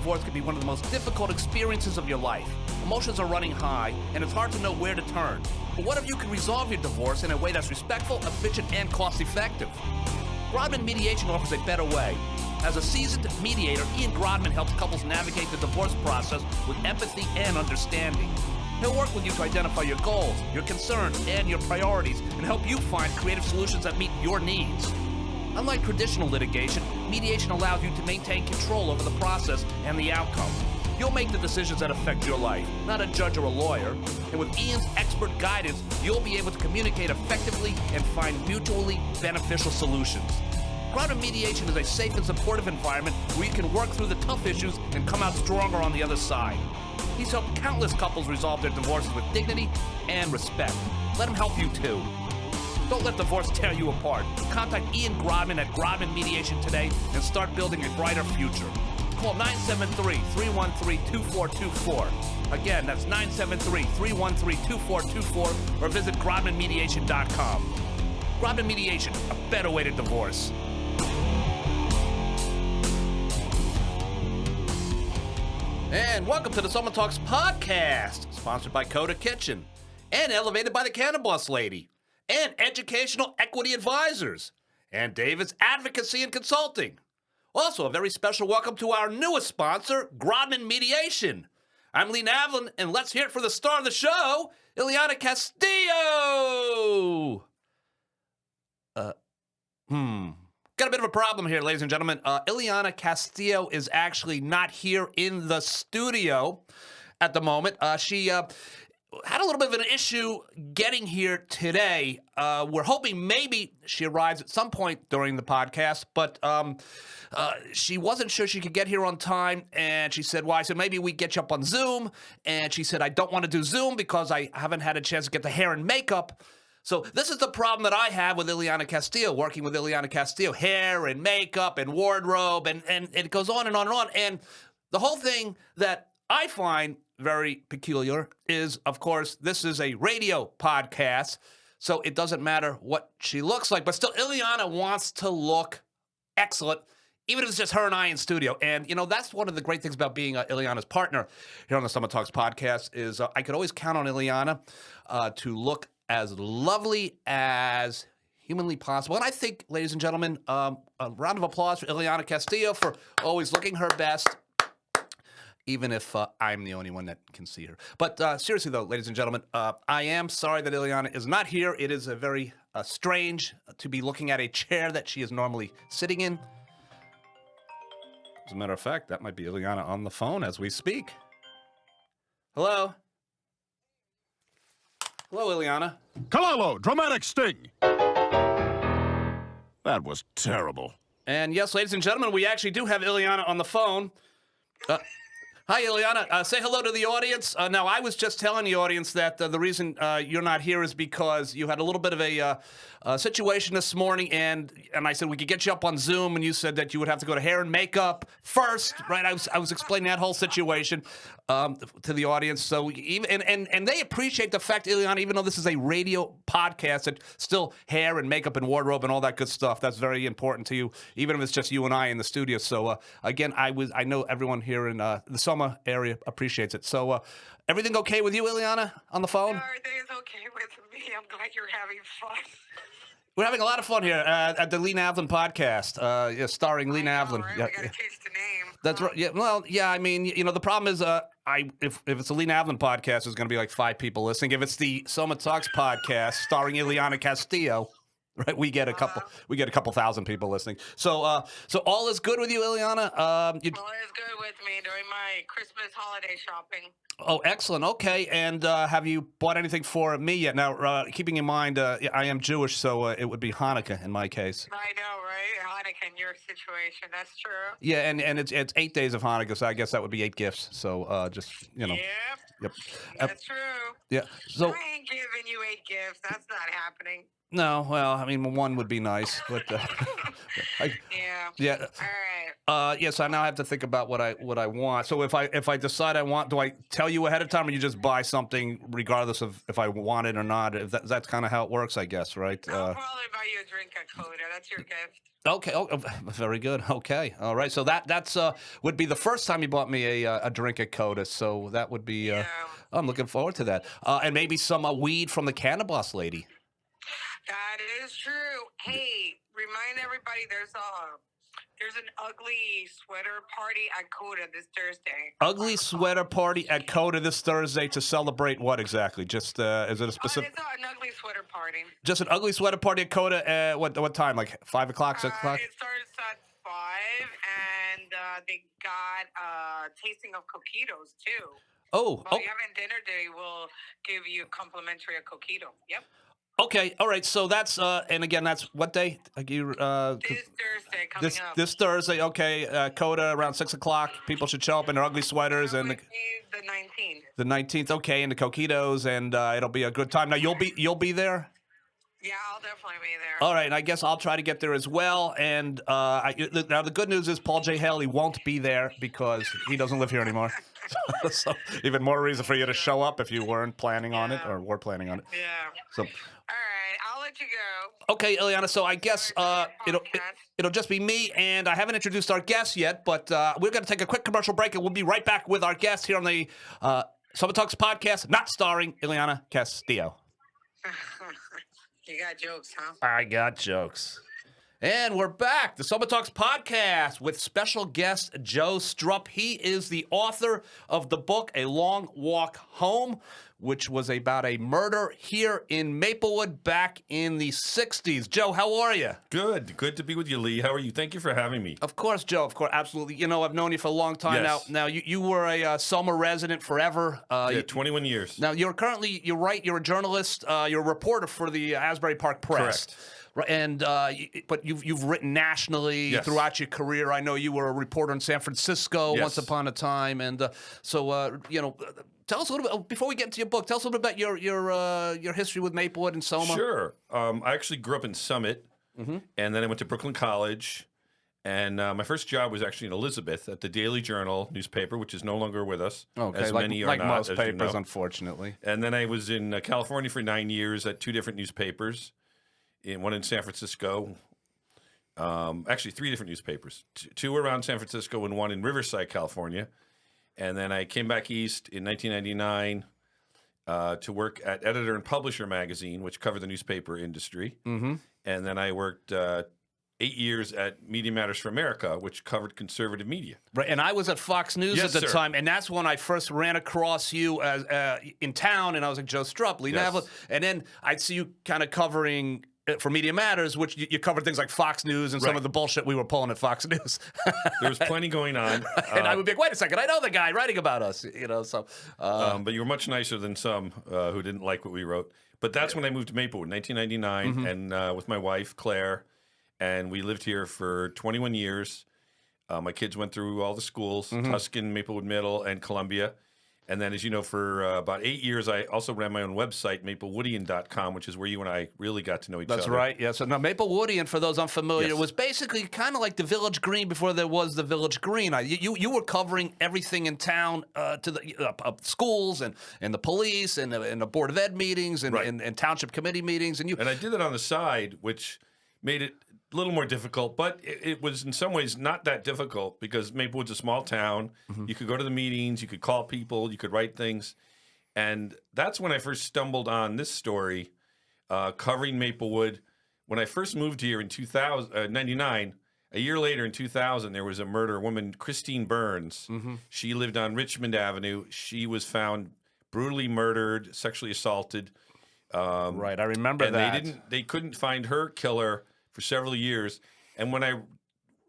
divorce can be one of the most difficult experiences of your life. Emotions are running high, and it's hard to know where to turn. But what if you can resolve your divorce in a way that's respectful, efficient, and cost-effective? Grodman Mediation offers a better way. As a seasoned mediator, Ian Grodman helps couples navigate the divorce process with empathy and understanding. He'll work with you to identify your goals, your concerns, and your priorities, and help you find creative solutions that meet your needs. Unlike traditional litigation, mediation allows you to maintain control over the process and the outcome. You'll make the decisions that affect your life, not a judge or a lawyer. And with Ian's expert guidance, you'll be able to communicate effectively and find mutually beneficial solutions. Grodman Mediation is a safe and supportive environment where you can work through the tough issues and come out stronger on the other side. He's helped countless couples resolve their divorces with dignity and respect. Let him help you too. Don't let divorce tear you apart. Contact Ian Grodman at Grodman Mediation today and start building a brighter future. Call 973-313-2424. Again, that's 973-313-2424 or visit GrodmanMediation.com. Grodman Mediation, a better way to divorce. And welcome to the Soma Talks podcast, sponsored by Coda Kitchen and elevated by the Cannon Boss Lady and Educational Equity Advisors and David's Advocacy and Consulting. Also, a very special welcome to our newest sponsor, Grodman Mediation. I'm Lee Navlin, and let's hear it for the star of the show, Ileana Castillo. Got a bit of a problem here, ladies and gentlemen. Ileana Castillo is actually not here in the studio at the moment. She had a little bit of an issue getting here today. We're hoping maybe she arrives at some point during the podcast, but she wasn't sure she could get here on time, and she said, well, I said, maybe we get you up on Zoom, and she said, I don't want to do Zoom because I haven't had a chance to get the hair and makeup. So this is the problem that I have with Ileana Castillo, working with Ileana Castillo, hair and makeup and wardrobe, and it goes on and on and on. And the whole thing that I find very peculiar is, of course, this is a radio podcast, so it doesn't matter what she looks like, but still Ileana wants to look excellent, even if it's just her and I in studio. And, you know, that's one of the great things about being Ileana's partner here on the Soma Talks podcast is I could always count on Ileana to look as lovely as humanly possible. And I think, ladies and gentlemen, a round of applause for Ileana Castillo for always looking her best, even if I'm the only one that can see her. But seriously, though, ladies and gentlemen, I am sorry that Ileana is not here. It is a very strange to be looking at a chair that she is normally sitting in. As a matter of fact, that might be Ileana on the phone as we speak. Hello? Hello, Ileana. Kalalo, dramatic sting. That was terrible. And yes, ladies and gentlemen, we actually do have Ileana on the phone. Hi, Ileana. Say hello to the audience. Now, I was just telling the audience that the reason you're not here is because you had a little bit of a situation this morning, and I said we could get you up on Zoom, and you said that you would have to go to hair and makeup first, right? I was explaining that whole situation to the audience. So even and they appreciate the fact, Ileana, even though this is a radio podcast, that still hair and makeup and wardrobe and all that good stuff, that's very important to you, even if it's just you and I in the studio. So again, I know everyone here in the Soma area appreciates it. So everything okay with you, Ileana, on the phone? Everything is okay with me. I'm glad you're having fun. We're having a lot of fun here at the Lee Navlin podcast, starring Lee Navlin. Right? Yeah, we gotta change the name. that's right. Yeah, well, yeah. I mean, you know, the problem is, if it's a Lee Navlin podcast, there's going to be like 5 people listening. If it's the Soma Talks podcast starring Ileana Castillo, right, we get a couple thousand people listening. So all is good with you, Ileana. All is good with me during my Christmas holiday shopping. Oh, excellent. Okay, and have you bought anything for me yet? Now, keeping in mind, I am Jewish, so it would be Hanukkah in my case. I know, right? Hanukkah in your situation. That's true. Yeah, and it's 8 days of Hanukkah, so I guess that would be 8 gifts. So just, you know. Yep. Yep. That's true. Yeah. So I ain't giving you 8 gifts. That's not happening. no, well, I mean, 1 would be nice, but Yeah. yeah. All right. Yes, I now have to think about what I want. So if I decide I want, do I tell you ahead of time, or you just buy something regardless of if I want it or not? If that's kind of how it works, I guess, right? I'll probably buy you a drink at Coda. That's your gift. Okay. Oh, very good. Okay. All right. So that's would be the first time you bought me a drink at Coda. So that would be. Yeah, I'm looking forward to that. And maybe some weed from the Cannabis lady. that is true. Hey, remind everybody there's an ugly sweater party at Coda this Thursday. Ugly sweater party at Coda this Thursday to celebrate what exactly? Just is it a specific? It's an ugly sweater party. Just an ugly sweater party at Coda. What time? Like 5 o'clock, 6 o'clock? It starts at 5, and they got tasting of coquitos too. Oh, While you're having dinner, they will give you complimentary a coquito. Yep. okay. All right. So that's and again, that's what day? This Thursday coming up. This Thursday. Okay. Coda around 6 o'clock. People should show up in their ugly sweaters and the 19th. the 19th. Okay, and the coquitos, and it'll be a good time. Now you'll be there. Yeah, I'll definitely be there. All right, and I guess I'll try to get there as well. And now the good news is Paul J. Haley won't be there because he doesn't live here anymore. So even more reason for you to show up if you weren't planning on it or were planning on it. Yeah. So. All right, I'll let you go. Okay, Ileana. So I guess it'll just be me, and I haven't introduced our guest yet, but we're going to take a quick commercial break, and we'll be right back with our guest here on the Soma Talks podcast, not starring Ileana Castillo. You got jokes, huh? I got jokes. And we're back, the Soma Talks podcast with special guest Joe Strupp. He is the author of the book A Long Walk Home, which was about a murder here in Maplewood back in the 60s. Joe, how are you? Good to be with you, Lee. How are you? Thank you for having me. Of course, Joe. Of course, absolutely. You know, I've known you for a long time Yes. now. Now, you were a Soma resident forever. Yeah, 21 years. Now, you're a journalist, you're a reporter for the Asbury Park Press. Correct. Right, and but you've written nationally Yes. throughout your career. I know you were a reporter in San Francisco Yes. once upon a time, and so you know, tell us a little bit before we get into your book. Tell us a little bit about your history with Maplewood and Soma. Sure. I actually grew up in Summit, and then I went to Brooklyn College, and my first job was actually in Elizabeth at the Daily Journal newspaper, which is no longer with us, Okay, as many are like not, most as you papers, know. unfortunately. And then I was in California for 9 years at two different newspapers. One in San Francisco, actually 3 different newspapers, two around San Francisco and one in Riverside, California. And then I came back east in 1999 to work at Editor and Publisher magazine, which covered the newspaper industry. Mm-hmm. And then I worked 8 years at Media Matters for America, which covered conservative media. Right, and I was at Fox News Yes, at the sir. time, and that's when I first ran across you as in town, and I was like, Joe Strupp, Lee Yes. Navla, and then I'd see you kind of covering for Media Matters, which you covered things like Fox News and some Right. of the bullshit we were pulling at Fox News. There was plenty going on. And I would be like, wait a second, I know the guy writing about us, you know, so. But you were much nicer than some who didn't like what we wrote. But that's when I moved to Maplewood in 1999, and with my wife, Claire, and we lived here for 21 years. My kids went through all the schools, Tuscan, Maplewood Middle, and Columbia. And then, as you know, for about 8 years, I also ran my own website, maplewoodian.com, which is where you and I really got to know each other. That's right. Yeah. So now Maplewoodian, for those unfamiliar, Yes. was basically kind of like the Village Green before there was the Village Green. You were covering everything in town to the schools and the police and the Board of Ed meetings and, Right. and township committee meetings. And you. And I did it on the side, which made it a little more difficult, but it was in some ways not that difficult because Maplewood's a small town. You could go to the meetings, you could call people, you could write things. And that's when I first stumbled on this story, covering Maplewood. When I first moved here in 1999, a year later in 2000, there was a murder. A woman, Christine Burns. She lived on Richmond Avenue. She was found brutally murdered, sexually assaulted. Right. I remember And that. they couldn't find her killer for several years. And when I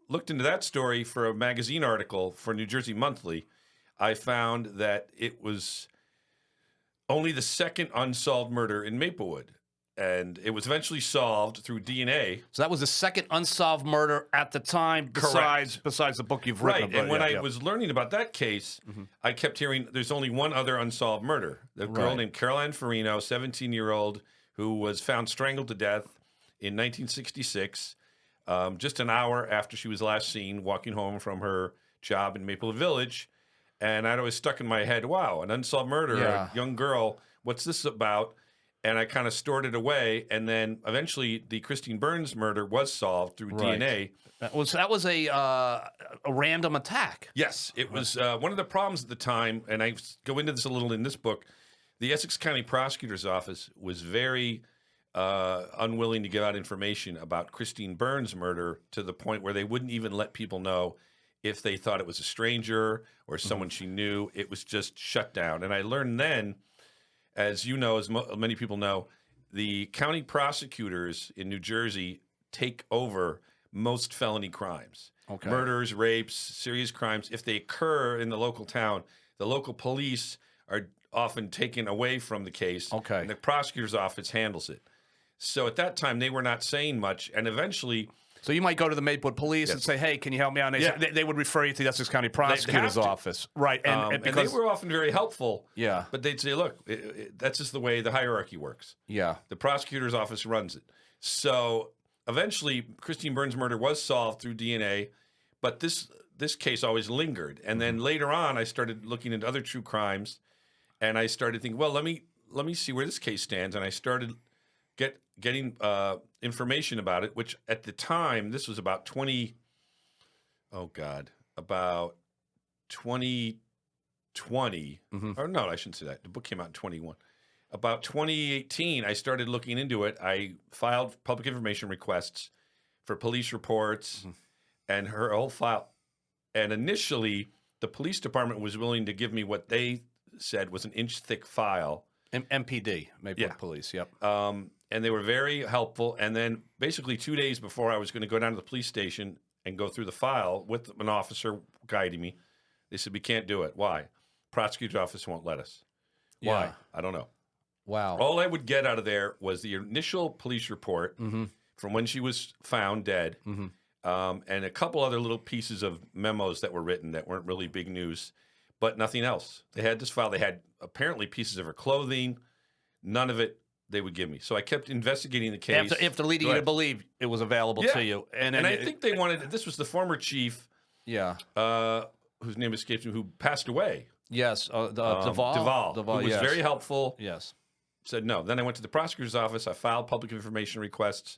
looked into that story for a magazine article for New Jersey Monthly, I found that it was only the second unsolved murder in Maplewood. And it was eventually solved through DNA. So that was the second unsolved murder at the time, besides the book you've written. Right. about. And when Yeah, I yeah. was learning about that case, I kept hearing there's only one other unsolved murder. The girl Right. named Carol Ann Farino, 17-year-old, who was found strangled to death in 1966, just an hour after she was last seen walking home from her job in Maplewood Village. And I'd always stuck in my head, wow, an unsolved murder, Yeah. a young girl, what's this about? and I kind of stored it away. And then eventually, the Christine Burns murder was solved through Right. DNA. That was a random attack. Yes, it was one of the problems at the time, and I go into this a little in this book. The Essex County Prosecutor's Office was very unwilling to give out information about Christine Burns' murder to the point where they wouldn't even let people know if they thought it was a stranger or someone she knew. It was just shut down. And I learned then, as you know, as many people know, the county prosecutors in New Jersey take over most felony crimes. Okay. Murders, rapes, serious crimes. If they occur in the local town, the local police are often taken away from the case. Okay. And the prosecutor's office handles it. So at that time, they were not saying much. And eventually, So you might go to the Maplewood Police and say, "Hey, can you help me out?" And they would refer you to the Essex County Prosecutor's have to. Office, right? And they because were often very helpful. Yeah. But they'd say, look, that's just the way the hierarchy works. yeah, The prosecutor's office runs it. So eventually, Christine Burns' murder was solved through DNA, but this case always lingered. And then later on, I started looking into other true crimes, and I started thinking, well, let me see where this case stands. And I started getting information about it, which at the time, this was about 2020, or no, I shouldn't say that. The book came out in 21. About 2018, I started looking into it. I filed public information requests for police reports and her whole file. And initially, the police department was willing to give me what they said was an inch-thick file. MPD, Maplewood Yeah. Police. Yep. And they were very helpful. And then basically 2 days before I was going to go down to the police station and go through the file with an officer guiding me, they said, we can't do it. Why? Prosecutor's office won't let us. Why? Yeah. I don't know. Wow. All I would get out of there was the initial police report from when she was found dead, and a couple other little pieces of memos that were written that weren't really big news, but nothing else. They had this file. They had apparently pieces of her clothing. None of it they would give me. So I kept investigating the case. After leading you to believe it was available to you, And I think they wanted. This was the former chief, yeah. whose name escapes me, who passed away. Yes. Duvall. Who was yes. very helpful. Yes. Said no. Then I went to the prosecutor's office. I filed public information requests.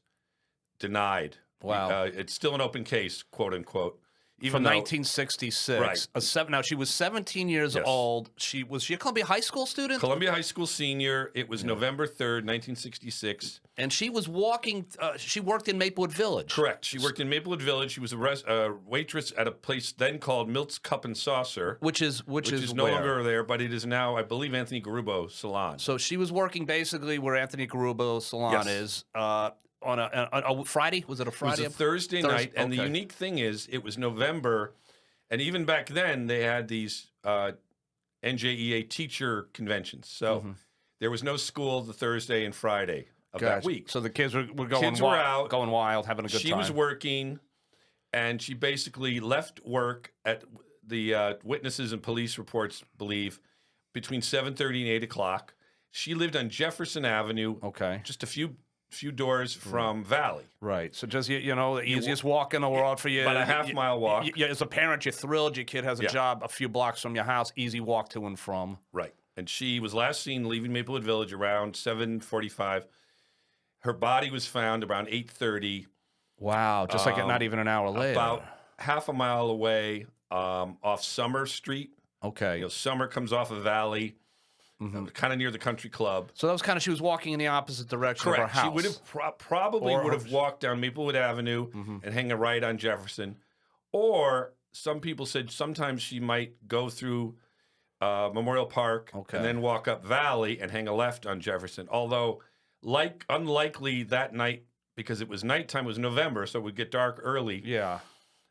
Denied. Wow. It's still an open case, quote unquote. Even From though, 1966. Right. Now she was 17 years Yes. old. Was she a Columbia High School student? Columbia High School senior. It was November 3rd, 1966. And she was walking. She worked in Maplewood Village. Correct. She worked in Maplewood Village. She was a waitress at a place then called Milt's Cup and Saucer, Which is no where? longer there, but it is now, I believe, Anthony Garubo Salon. So she was working basically where Anthony Garubo Salon Yes. is. On a Friday? Was it a It was Friday? a Thursday night, and the okay. unique thing is, it was November, and even back then they had these NJEA teacher conventions. So there was no school the Thursday and Friday of that Gotcha. week. So the kids were going Kids were out. going wild, having a good She time. was working, and she basically left work at the witnesses and police reports believe between 7:30 and 8 o'clock. She lived on Jefferson Avenue, Okay. just a few doors from Valley. Right. So just, the easiest walk in the world for you. About a half-mile walk. As a parent, you're thrilled your kid has a Yeah. job a few blocks from your house, easy walk to and from. Right. And she was last seen leaving Maplewood Village around 7:45. Her body was found around 8:30, Wow. Just like not even an hour later. about half a mile away off Summer Street. Okay. Summer comes off of Valley, kind of near the country club. So that was kind of, she was walking in the opposite direction of her Correct. house. She would have probably Or would have her- walked down Maplewood Avenue and hang a right on Jefferson. Or some people said sometimes she might go through Memorial Park Okay. and then walk up Valley and hang a left on Jefferson. Although, unlikely that night because it was nighttime. It was November, so it would get dark early. Yeah.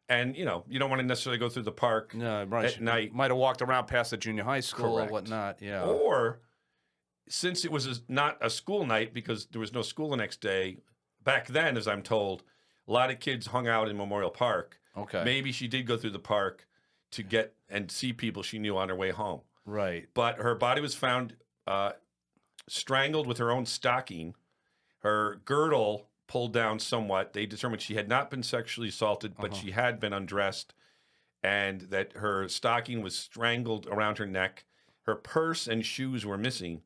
And you don't want to necessarily go through the park No, right. at night. Might have walked around past the junior high school Correct. or whatnot. Yeah. Or since it was not a school night because there was no school the next day, back then, as I'm told, a lot of kids hung out in Memorial Park. Okay. Maybe she did go through the park to get and see people she knew on her way home. Right. But her body was found strangled with her own stocking, her girdle pulled down somewhat. They determined she had not been sexually assaulted, but she had been undressed, and that her stocking was strangled around her neck. Her purse and shoes were missing.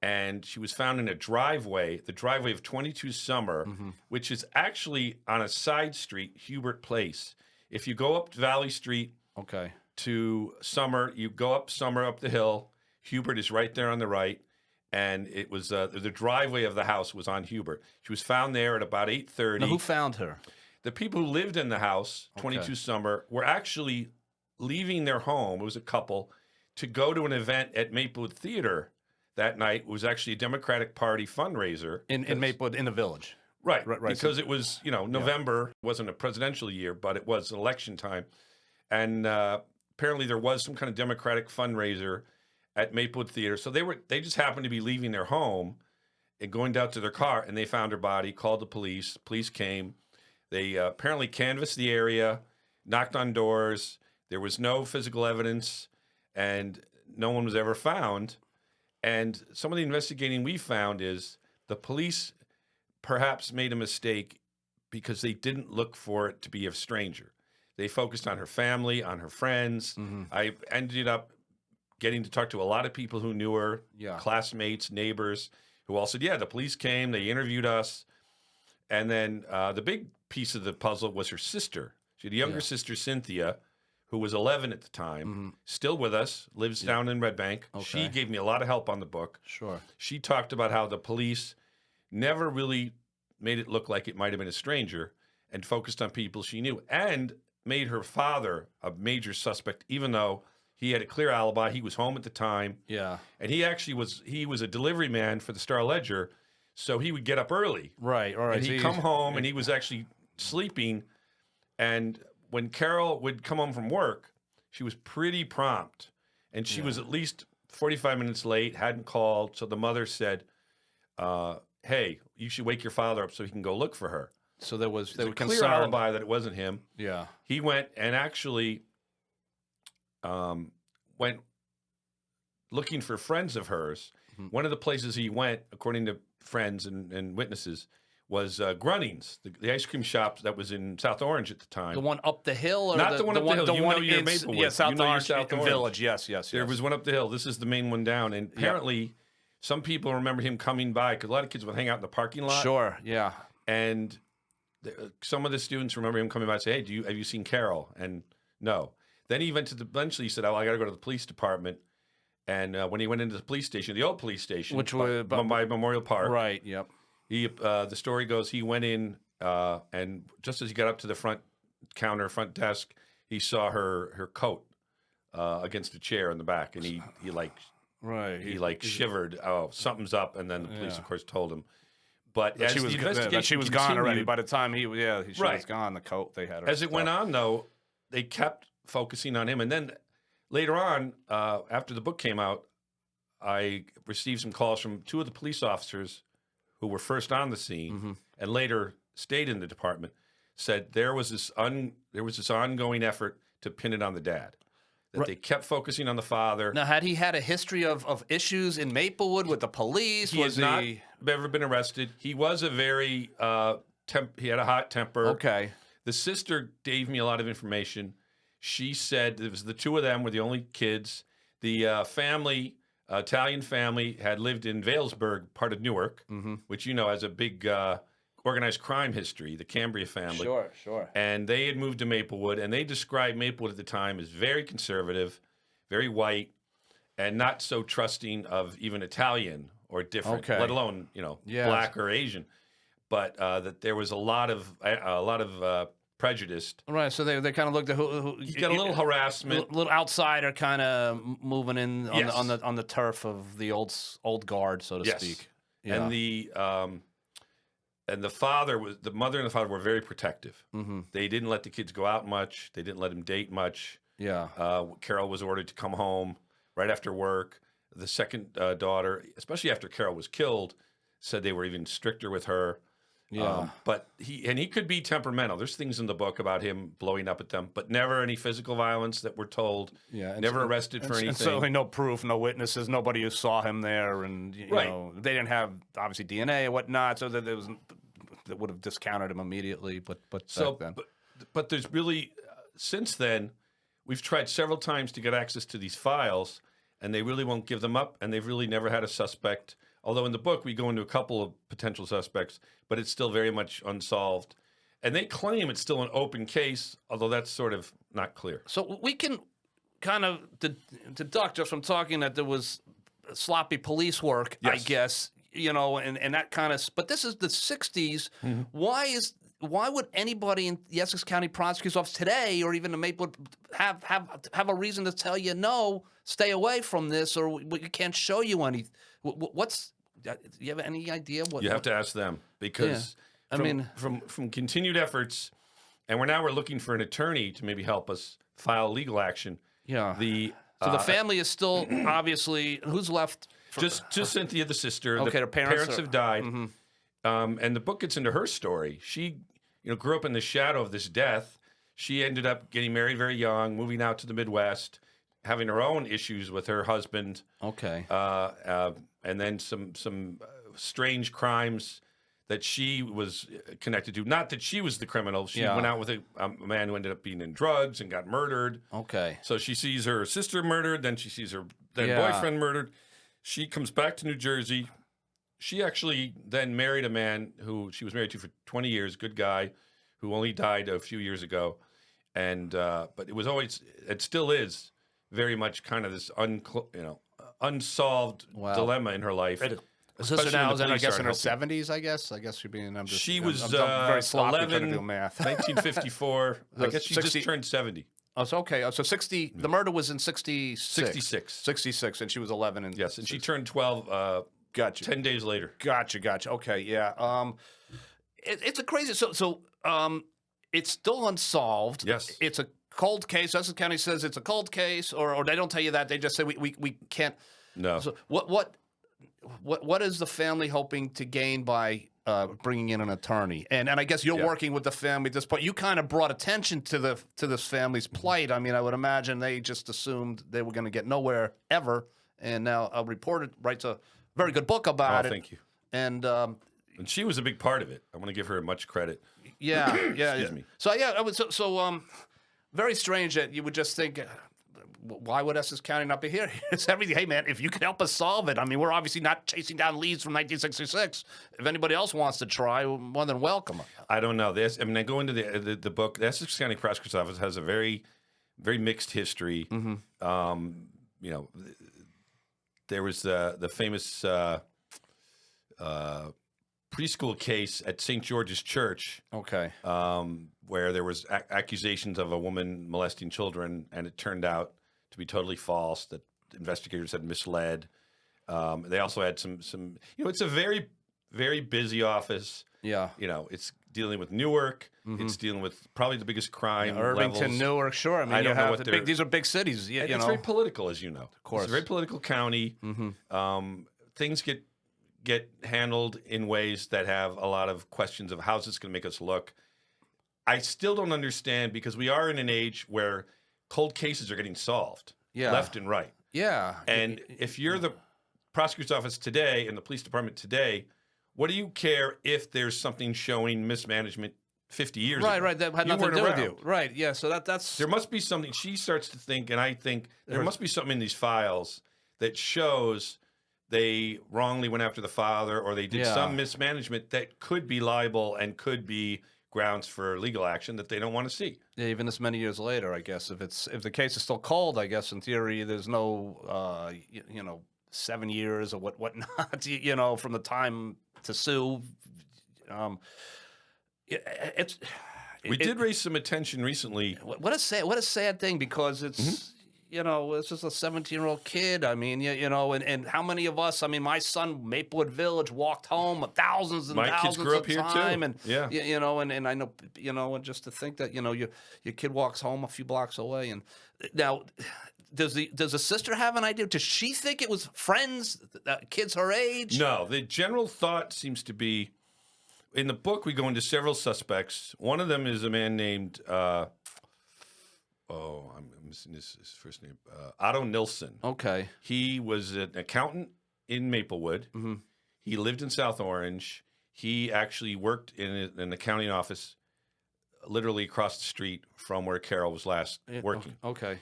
and she was found in a driveway, the driveway of 22 Summer, which is actually on a side street, Hubert Place. If you go up Valley Street Okay. to Summer, you go up Summer up the hill. Hubert is right there on the right, and it was the driveway of the house was on Hubert. She was found there at about 8:30. Now, who found her? The people who lived in the house, 22 Summer, were actually leaving their home. It was a couple to go to an event at Maplewood Theater that night. It was actually a Democratic Party fundraiser In Maplewood, in the village. Right, Right, because it was, November. It wasn't a presidential year, but it was election time. And apparently there was some kind of Democratic fundraiser at Maplewood Theater. So they just happened to be leaving their home and going down to their car, and they found her body, called the police. Police came. They apparently canvassed the area, knocked on doors. There was no physical evidence, and no one was ever found. And some of the investigating we found is the police perhaps made a mistake because they didn't look for it to be a stranger. They focused on her family, on her friends. I ended up getting to talk to a lot of people who knew her, classmates, neighbors, who all said, yeah, the police came, they interviewed us. And then the big piece of the puzzle was her sister. She had a younger sister, Cynthia, who was 11 at the time, still with us, lives down in Red Bank. Okay. She gave me a lot of help on the book. Sure. She talked about how the police never really made it look like it might have been a stranger and focused on people she knew and made her father a major suspect, even though he had a clear alibi. He was home at the time. Yeah. And he actually was a delivery man for the Star Ledger, so he would get up early. Right. All right. And he'd come home, and he was actually sleeping. And when Carol would come home from work, she was pretty prompt. And she was at least 45 minutes late, hadn't called. So the mother said, hey, you should wake your father up so he can go look for her. So they were Clear concerned. alibi that it wasn't him. Yeah. He went and actually went looking for friends of hers. One of the places he went, according to friends and witnesses, was Grunning's, the ice cream shop that was in South Orange at the time. The one up the hill, or Not the one up the hill. You know you're in Maplewood. Yeah, South You know you're Orange, South Orange. Village. Yes. There was one up the hill. This is the main one down. And apparently, some people remember him coming by because a lot of kids would hang out in the parking lot. Sure. Yeah. And some of the students remember him coming by and say, hey, have you seen Carol? And no. Then he went to eventually he said, oh, I got to go to the police department. And when he went into the police station, the old police station, Which was by Memorial Park. Right. Yep. He, the story goes, he went in, and just as he got up to the front desk, he saw her coat against a chair in the back, and he shivered. Oh, something's up, and then the police, of course, told him. But as she was the investigation she was gone already. continued- By the time she was gone, the coat they had her. As it went on, though, they kept focusing on him, and then later on, after the book came out, I received some calls from two of the police officers who were first on the scene and later stayed in the department, said there was this ongoing effort to pin it on the dad. That they kept focusing on the father. Now, had he had a history of issues in Maplewood with the police? He has not ever been arrested. He was a very he had a hot temper. Okay. The sister gave me a lot of information. She said it was the two of them were the only kids. The family, Italian family, had lived in Valesburg, part of Newark, which has a big organized crime history, the Cambria family. Sure. And they had moved to Maplewood, and they described Maplewood at the time as very conservative, very white, and not so trusting of even Italian or different, let alone black or Asian. But that there was a lot of prejudice. Right, so they kind of looked at who You got a little harassment, a little outsider kind of moving in Yes. on the turf of the old guard, so to Yes. speak. Yeah. And the mother and the father were very protective. They didn't let the kids go out much. They didn't let him date much. Yeah. Carol was ordered to come home right after work. The second daughter, especially after Carol was killed, said they were even stricter with her. Yeah. But he could be temperamental. There's things in the book about him blowing up at them, but never any physical violence that we're told. Yeah. Never arrested for anything. And certainly no proof, no witnesses, nobody who saw him there, and you know they didn't have obviously DNA and whatnot, so that that would have discounted him immediately. But back then. But there's really since then we've tried several times to get access to these files, and they really won't give them up, and they've really never had a suspect Although in the book we go into a couple of potential suspects, but it's still very much unsolved. And they claim it's still an open case, although that's sort of not clear. So we can kind of deduct just from talking that there was sloppy police work, I Yes. guess, and that kind of. But this is the '60s. Why would anybody in the Essex County Prosecutor's Office today, or even the Maplewood, have a reason to tell you no, stay away from this, or we can't show you any? What's? Do you have any idea what? You have to ask them because I mean- from continued efforts, and we're looking for an attorney to maybe help us file legal action. Yeah. So the family is still obviously who's left. just Cynthia, the sister. Okay, the her parents have died, and the book gets into her story. She, grew up in the shadow of this death. She ended up getting married very young, moving out to the Midwest, having her own issues with her husband. Okay. And then some strange crimes that she was connected to. Not that she was the criminal. She went out with a man who ended up being in drugs and got murdered. Okay. So she sees her sister murdered, then she sees her boyfriend murdered. She comes back to New Jersey. She actually then married a man who she was married to for 20 years, good guy, who only died a few years ago. And but it was always, it still is, very much kind of this unsolved dilemma in her life. Sister now is, I guess, in her helping. 70s. I guess you're being. She was I'm very sloppy trying to 11, do math. 1954. I guess she 60 just turned 70. Oh, so okay. Oh, so 60. The murder was in 66. 66. 66, and she was 11. And Yes, and she turned 12 Gotcha. 10 days later. Gotcha. Okay. Yeah. It's a crazy. So it's still unsolved. Yes. It's a cold case. Essex County says it's a cold case, or they don't tell you that. They just say we can't. No. So what is the family hoping to gain by bringing in an attorney? And I guess you're working with the family at this point. You kind of brought attention to this family's plight. I mean, I would imagine they just assumed they were going to get nowhere ever, and now a reporter writes a very good book about it. Thank you. And And she was a big part of it. I want to give her much credit. yeah. Excuse me. So yeah, I was very strange that you would just think, why would Essex County not be here? It's everything. Hey man, if you could help us solve it, I mean, we're obviously not chasing down leads from 1966. If anybody else wants to try, we're more than welcome. I don't know. I go into the book. The Essex County Prosecutor's Office has a very, very mixed history. There was the famous preschool case at St. George's Church. Okay. Where there was accusations of a woman molesting children, and it turned out to be totally false. That investigators had misled. They also had some. It's a very, very busy office. Yeah. It's dealing with Newark. It's dealing with probably the biggest crime Irvington, levels. Newark, sure. I mean, I don't know what these are big cities. And it's very political, as you know. Of course. It's a very political county. Things get handled in ways that have a lot of questions of how's this going to make us look. I still don't understand, because we are in an age where cold cases are getting solved left and right. Yeah. And if you're the prosecutor's office today and the police department today, what do you care if there's something showing mismanagement 50 years ago? Right. That had You nothing to weren't do with around. you. Right. Yeah. So that's. There must be something. She starts to think, and I think there must be something in these files that shows they wrongly went after the father, or they did some mismanagement that could be liable and could be grounds for legal action that they don't want to see. Yeah, even this many years later, I guess if the case is still cold, I guess in theory there's no 7 years or whatnot, from the time to sue. We did raise some attention recently. What a sad thing, because it's it's just a 17-year-old kid. I mean, and how many of us? I mean, my son, Maplewood Village, walked home thousands and My thousands kids grew up of here time, too. and Yeah. and I know, and just to think that your kid walks home a few blocks away, and now. Does the sister have an idea? Does she think it was friends, kids her age? No, the general thought seems to be, in the book we go into several suspects. One of them is a man named, I'm missing his first name, Otto Nilsson. Okay. He was an accountant in Maplewood. He lived in South Orange. He actually worked in an accounting office literally across the street from where Carol was last working. Okay.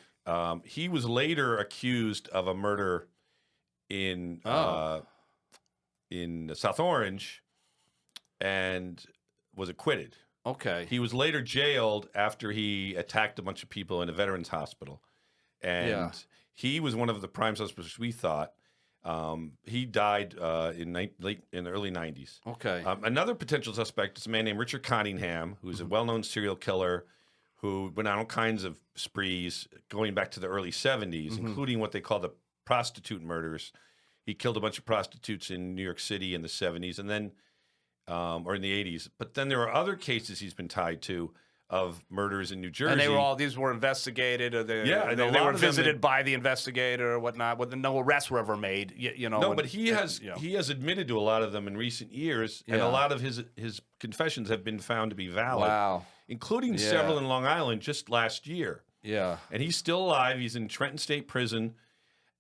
He was later accused of a murder in in South Orange and was acquitted. Okay. He was later jailed after he attacked a bunch of people in a veterans hospital. And he was one of the prime suspects, we thought. He died in the early 90s. Okay. Another potential suspect is a man named Richard Cottingham, who's a well-known serial killer who went on all kinds of sprees going back to the early 70s, including what they call the prostitute murders. He killed a bunch of prostitutes in New York City in the 70s and then, or in the 80s. But then there are other cases he's been tied to of murders in New Jersey. And these were investigated, or they were visited by the investigator or whatnot, but no arrests were ever made. No, but he has admitted to a lot of them in recent years, and a lot of his confessions have been found to be valid. Wow. Including several in Long Island just last year. Yeah. And he's still alive. He's in Trenton State Prison,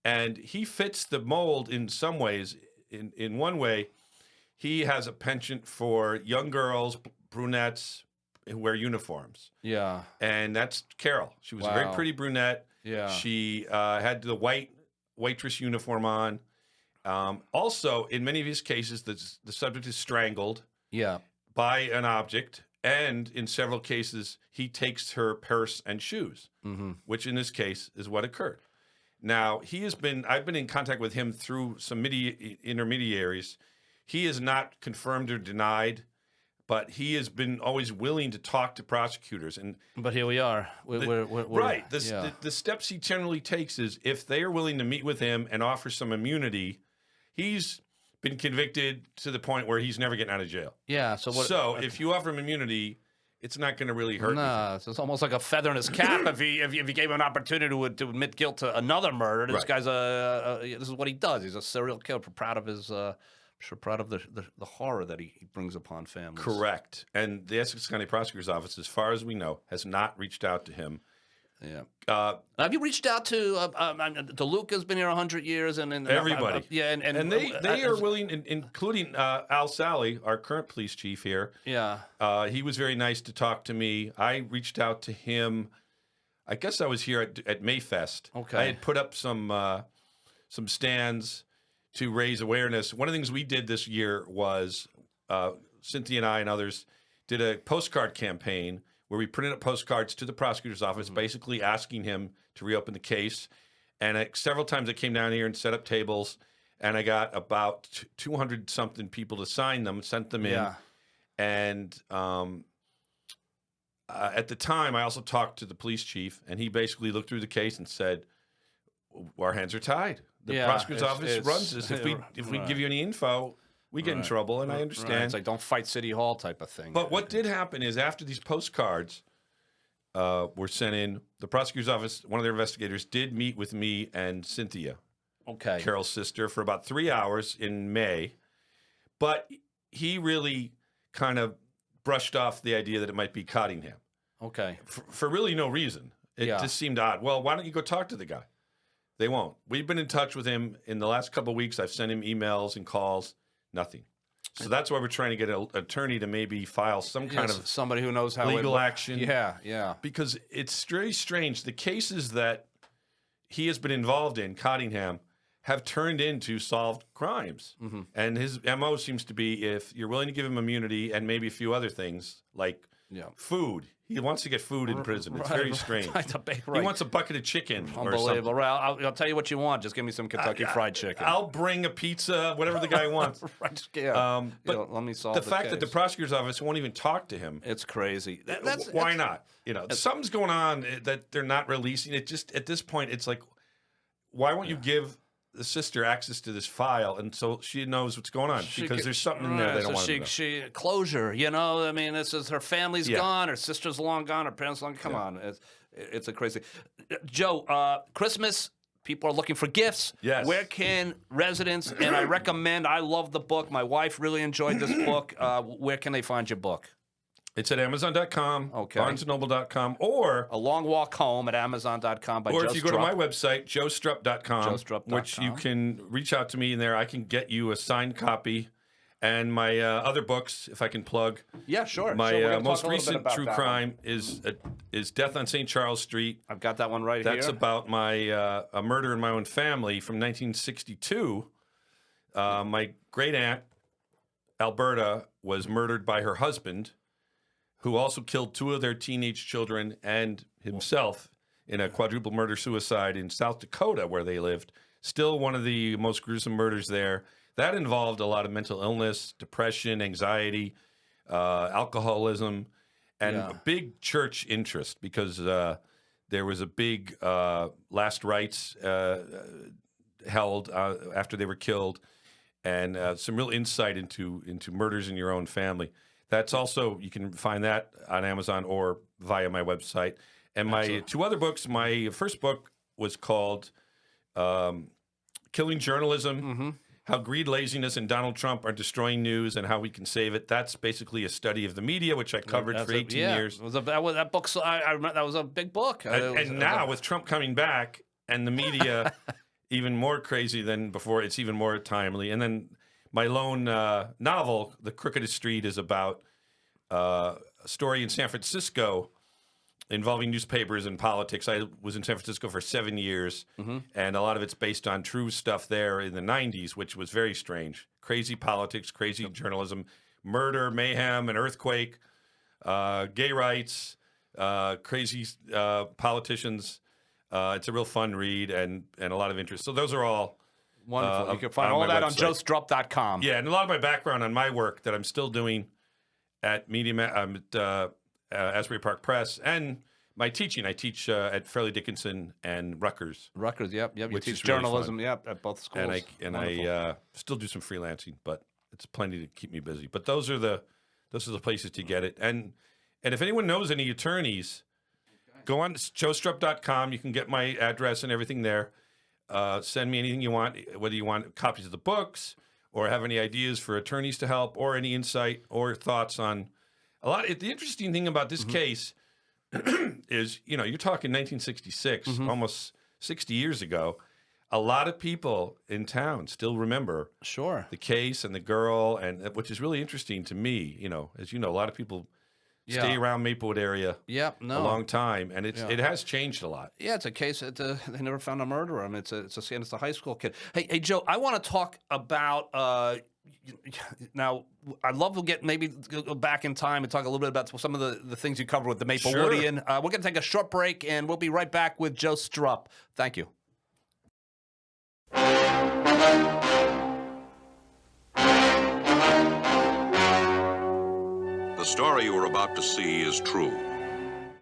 and he fits the mold in some ways. In one way, he has a penchant for young girls, brunettes, who wear uniforms. Yeah. And that's Carol. She was a very pretty brunette. Yeah. She had the white waitress uniform on. Also, in many of his cases, the subject is strangled by an object. And in several cases, he takes her purse and shoes, which in this case is what occurred. Now, I've been in contact with him through some intermediaries. He is not confirmed or denied, but he has been always willing to talk to prosecutors. But here we are. We're right. The steps he generally takes is if they are willing to meet with him and offer some immunity, he's been convicted to the point where he's never getting out of jail. Yeah. So if you offer him immunity, it's not going to really hurt. No, it's almost like a feather in his cap if he gave him an opportunity to admit guilt to another murder. This guy's this is what he does. He's a serial killer. Proud of his. Proud of the horror that he brings upon families. Correct. And the Essex County Prosecutor's Office, as far as we know, has not reached out to him. Yeah. Have you reached out to DeLuca's been here 100 years, and everybody? And they are willing, including Al Sally, our current police chief here. Yeah. He was very nice to talk to me. I reached out to him. I guess I was here at Mayfest. Okay. I had put up some stands to raise awareness. One of the things we did this year was Cynthia and I and others did a postcard campaign where we printed up postcards to the prosecutor's office, basically asking him to reopen the case. And several times I came down here and set up tables, and I got about 200-something people to sign them, sent them in. And at the time, I also talked to the police chief, and he basically looked through the case and said, our hands are tied. The prosecutor's office runs this. If we give you any info, we get in trouble, and I understand. Right. It's like don't fight City Hall type of thing. But what did happen is after these postcards were sent in, the prosecutor's office, one of their investigators, did meet with me and Cynthia, Carol's sister, for about 3 hours in May. But he really kind of brushed off the idea that it might be Cottingham. Okay. For really no reason. It just seemed odd. Well, why don't you go talk to the guy? They won't. We've been in touch with him in the last couple of weeks. I've sent him emails and calls. Nothing. So that's why we're trying to get an attorney to maybe file some kind of somebody who knows how legal action. Yeah. Because it's very strange. The cases that he has been involved in, Cottingham, have turned into solved crimes. And his MO seems to be if you're willing to give him immunity and maybe a few other things like food. He wants to get food in prison. It's very strange. He wants a bucket of chicken. Unbelievable. Right, I'll tell you what you want. Just give me some Kentucky Fried Chicken. I'll bring a pizza, whatever the guy wants. But let me solve the fact that the prosecutor's office won't even talk to him. It's crazy. Why not? Something's going on that they're not releasing. It just at this point, it's like, why won't you give the sister access to this file, and so she knows what's going on because there's something in there they don't want to know. Closure, I mean, this is her family's gone, her sister's long gone, her parents long. Come on, it's a crazy. Joe, Christmas. People are looking for gifts. Yes. Where can residents, and I love the book. My wife really enjoyed this book. Where can they find your book? It's at Amazon.com, BarnesandNoble.com, or A Long Walk Home at Amazon.com by Joe Strupp. Or if you go to my website, JoeStrupp.com, JoeStrupp.com, which you can reach out to me in there. I can get you a signed copy. And my other books, if I can plug. Yeah, sure. My most recent true crime is Death on St. Charles Street. I've got that one right here. That's about my a murder in my own family from 1962 My great aunt, Alberta, was murdered by her husband, who also killed 2 of their teenage children and himself in a quadruple murder-suicide in South Dakota, where they lived. Still one of the most gruesome murders there. That involved a lot of mental illness, depression, anxiety, alcoholism, and a big church interest because there was a big last rites held after they were killed, and some real insight into murders in your own family. That's also, you can find that on Amazon or via my website. And my 2 other books, my first book was called Killing Journalism, How Greed, Laziness, and Donald Trump Are Destroying News and How We Can Save It. That's basically a study of the media, which I covered for 18 years. That book, I remember that was a big book. And now with Trump coming back and the media even more crazy than before, it's even more timely. And then my lone novel, The Crookedest Street, is about a story in San Francisco involving newspapers and politics. I was in San Francisco for 7 years, and a lot of it's based on true stuff there in the 90s, which was very strange. Crazy politics, crazy journalism, murder, mayhem, an earthquake, gay rights, crazy politicians. It's a real fun read and a lot of interest. So those are all wonderful. You can find all that on joestrupp.com. Yeah, and a lot of my background on my work that I'm still doing at Asbury Park Press, and my teaching. I teach at Fairleigh Dickinson and Rutgers. Rutgers, yep. You which teach is really journalism, fun. at both schools. And I still do some freelancing, but it's plenty to keep me busy. But those are the places to get it. And if anyone knows any attorneys, go on to joestrupp.com. You can get my address and everything there. Send me anything you want, whether you want copies of the books or have any ideas for attorneys to help or any insight or thoughts on a lot. The interesting thing about this case is, you're talking 1966, almost 60 years ago. A lot of people in town still remember the case and the girl, and which is really interesting to me. As you know, a lot of people stay around Maplewood area a long time, and it has changed a lot. Yeah, it's a case that they never found a murderer. I mean, it's a high school kid. Hey, Joe, I want to talk about now. I'd love to go back in time and talk a little bit about some of the things you covered with the Maplewoodian. We're going to take a short break, and we'll be right back with Joe Strupp. Thank you. The story you are about to see is true.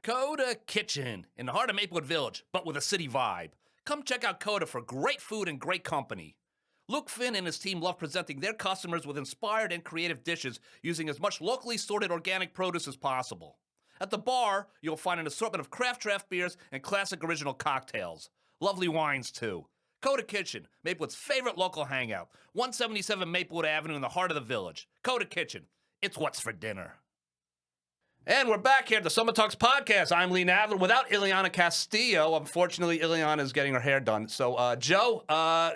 Coda Kitchen in the heart of Maplewood Village, but with a city vibe. Come check out Coda for great food and great company. Luke Finn and his team love presenting their customers with inspired and creative dishes using as much locally sorted organic produce as possible. At the bar, you'll find an assortment of craft draft beers and classic original cocktails. Lovely wines, too. Coda Kitchen, Maplewood's favorite local hangout. 177 Maplewood Avenue in the heart of the village. Coda Kitchen. It's what's for dinner. And we're back here at the Soma Talks podcast. I'm Lee Nadler without Ileana Castillo. Unfortunately, Ileana is getting her hair done. So, Joe,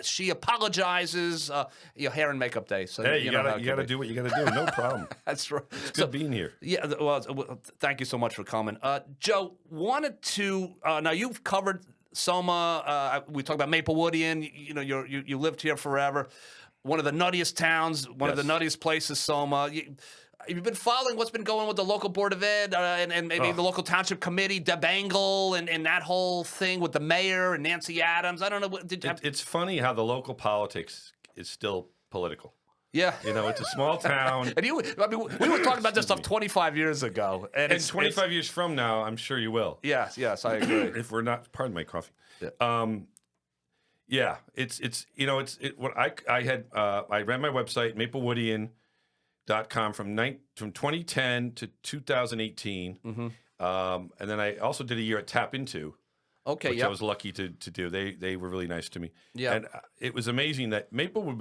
she apologizes. Hair and makeup day. So hey, you gotta do what you gotta do. No problem. That's right. It's good being here. Yeah. Well, thank you so much for coming, Joe. Wanted to now you've covered Soma. We talked about Maplewoodian. You lived here forever. One of the nuttiest towns. One of the nuttiest places. Soma. You've been following what's been going on with the local Board of Ed and maybe the local township committee, Deb Engel, and that whole thing with the mayor and Nancy Adams. I don't know. It's funny how the local politics is still political. Yeah. It's a small town. And we were talking about this stuff 25 years ago. And 25 years from now, I'm sure you will. Yes, I agree. If we're not, pardon my coffee. Yeah. I ran my website, Maplewoodian.com from 2010 to 2018. And then I also did a year at Tap Into. Okay, which I was lucky to do. They were really nice to me. Yeah. And it was amazing that Maplewood